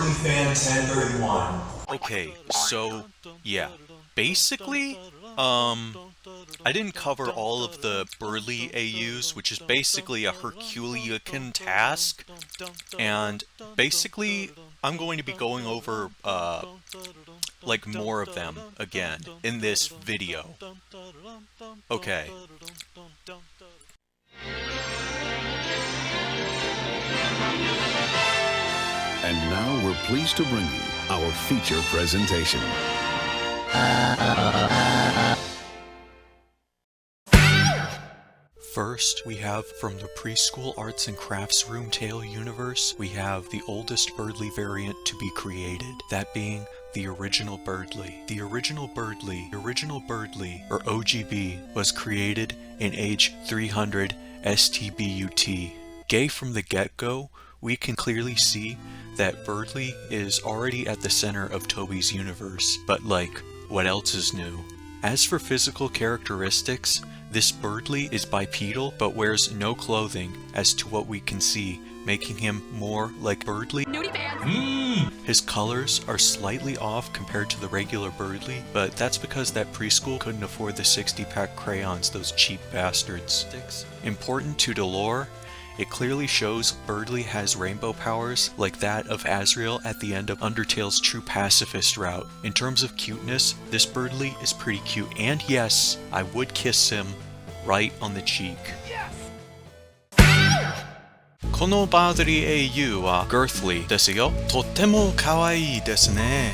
Berdly Fan 1031. Okay, so, yeah. Basically, I didn't cover all of the Berdly AUs, which is basically a Herculean task, and basically, I'm going to be going over, like, more of them again in this video. Okay. And now we're pleased to bring you our feature presentation. First, we have from the Preschool Arts and Crafts Room Tale universe, we have the oldest Berdly variant to be created, that being the original Berdly. The original Berdly, or OGB, was created in age 300 STBUT. Gay from the get-go, we can clearly see that Berdly is already at the center of Toby's universe, but like, what else is new? As for physical characteristics, this Berdly is bipedal but wears no clothing as to what we can see, making him more like Berdly. His colors are slightly off compared to the regular Berdly, but that's because that preschool couldn't afford the 60-pack crayons, those cheap bastards. Important to the lore, it clearly shows Berdly has rainbow powers like that of Azrael at the end of Undertale's True Pacifist route. In terms of cuteness, this Berdly is pretty cute, and yes, I would kiss him right on the cheek. Kono Berdly AU wa Girthly desu yo. Totemo kawaii desu ne.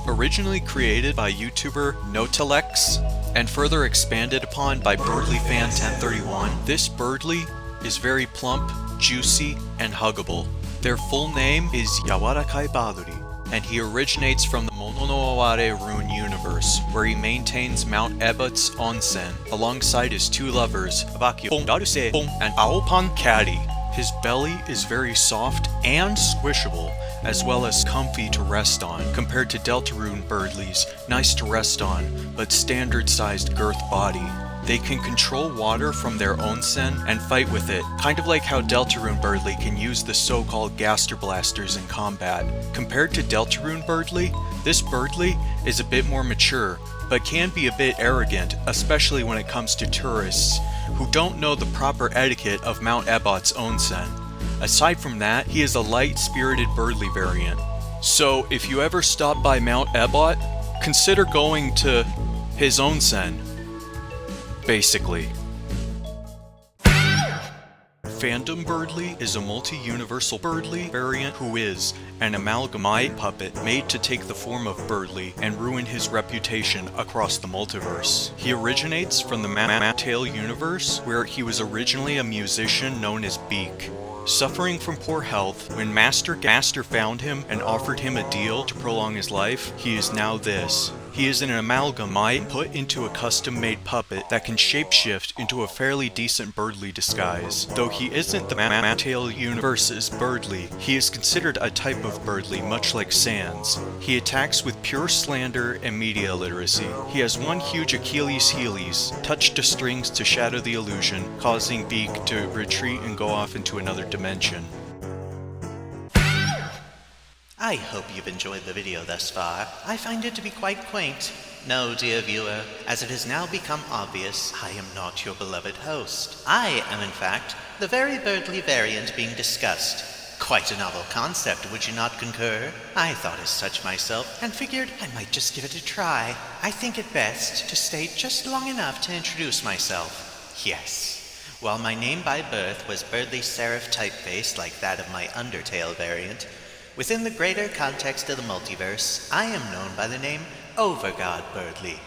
Originally created by YouTuber Notelex and further expanded upon by Berdly Fan 1031, this Berdly is very plump, juicy, and huggable. Their full name is Yawarakai Berdly, and he originates from the Mononoaware Rune universe, where he maintains Mount Ebot's onsen, alongside his two lovers, Abakyo Daruse and Aopan Caddy. His belly is very soft and squishable, as well as comfy to rest on, compared to Deltarune Birdley's nice to rest on, but standard-sized girth body. They can control water from their onsen and fight with it, kind of like how Deltarune Birdley can use the so-called Gaster Blasters in combat. Compared to Deltarune Birdley, this Berdly is a bit more mature, but can be a bit arrogant, especially when it comes to tourists, who don't know the proper etiquette of Mount Ebot's onsen. Aside from that, he is a light-spirited Berdly variant. So if you ever stop by Mount Ebot, consider going to his onsen. Basically. Fandom Berdly is a multi-universal Berdly variant who is an amalgamite puppet made to take the form of Berdly and ruin his reputation across the multiverse. He originates from the Tale universe, where he was originally a musician known as Beak. Suffering from poor health, when Master Gaster found him and offered him a deal to prolong his life, he is now this. He is an amalgamite put into a custom-made puppet that can shapeshift into a fairly decent Berdly disguise. Though he isn't the Tale universe's Berdly, he is considered a type of Berdly much like Sans. He attacks with pure slander and media literacy. He has one huge Achilles heelys, touched to strings to shadow the illusion, causing Beak to retreat and go off into another dimension. I hope you've enjoyed the video thus far. I find it to be quite quaint. No, dear viewer, as it has now become obvious, I am not your beloved host. I am, in fact, the very Berdly variant being discussed. Quite a novel concept, would you not concur? I thought as such myself, and figured I might just give it a try. I think it best to stay just long enough to introduce myself. Yes. While my name by birth was Berdly Serif typeface like that of my Undertale variant, within the greater context of the multiverse, I am known by the name Overgard Birdley.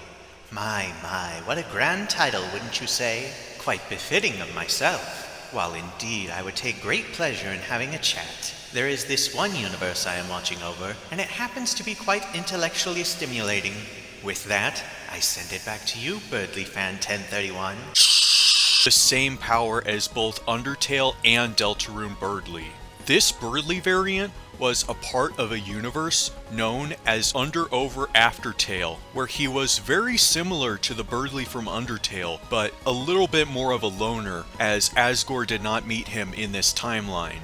My, what a grand title, wouldn't you say? Quite befitting of myself. While indeed I would take great pleasure in having a chat. There is this one universe I am watching over, and it happens to be quite intellectually stimulating. With that, I send it back to you, Berdly Fan 1031. The same power as both Undertale and Deltarune Birdley. This Berdly variant was a part of a universe known as Over Aftertale, where he was very similar to the Berdly from Undertale, but a little bit more of a loner, as Asgore did not meet him in this timeline.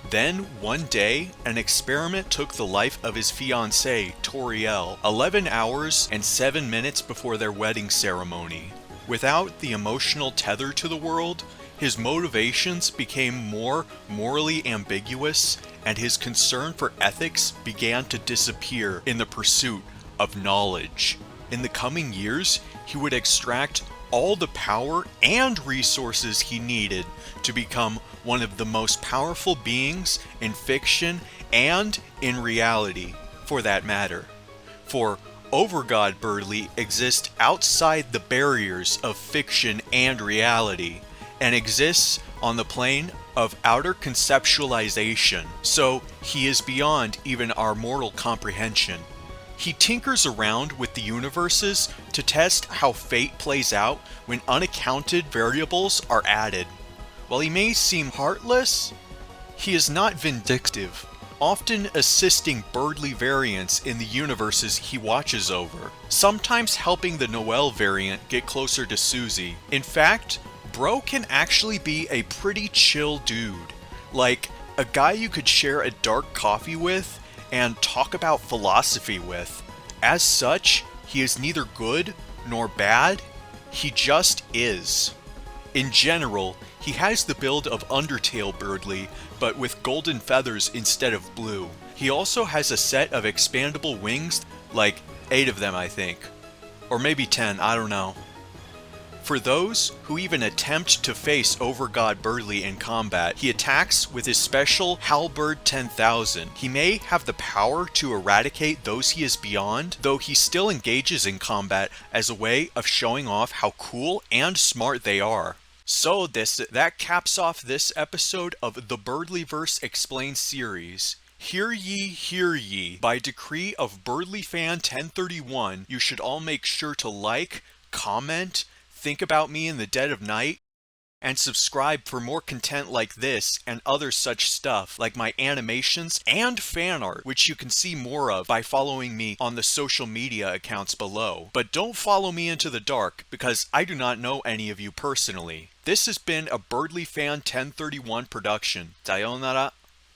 Then, one day, an experiment took the life of his fiancée, Toriel, 11 hours and 7 minutes before their wedding ceremony. Without the emotional tether to the world, his motivations became more morally ambiguous, and his concern for ethics began to disappear in the pursuit of knowledge. In the coming years, he would extract all the power and resources he needed to become one of the most powerful beings in fiction and in reality, for that matter. For Overgard Birdley exists outside the barriers of fiction and reality, and exists on the plane of outer conceptualization, so he is beyond even our mortal comprehension. He tinkers around with the universes to test how fate plays out when unaccounted variables are added. While he may seem heartless, he is not vindictive, often assisting Berdly variants in the universes he watches over, sometimes helping the Noelle variant get closer to Susie. In fact, Bro can actually be a pretty chill dude, like a guy you could share a dark coffee with and talk about philosophy with. As such, he is neither good nor bad, he just is. In general, he has the build of Undertale Birdly, but with golden feathers instead of blue. He also has a set of expandable wings, like 8 of them I think. Or maybe 10, I don't know. For those who even attempt to face Overgard Birdley in combat, he attacks with his special Halberd 10,000. He may have the power to eradicate those he is beyond, though he still engages in combat as a way of showing off how cool and smart they are. So that caps off this episode of the Birdlyverse Explained series. Hear ye, by decree of Birdly Fan 1031, you should all make sure to like, comment, think about me in the dead of night, and subscribe for more content like this and other such stuff, like my animations and fan art, which you can see more of by following me on the social media accounts below. But don't follow me into the dark, because I do not know any of you personally. This has been a Birdly Fan 1031 production. Sayonara.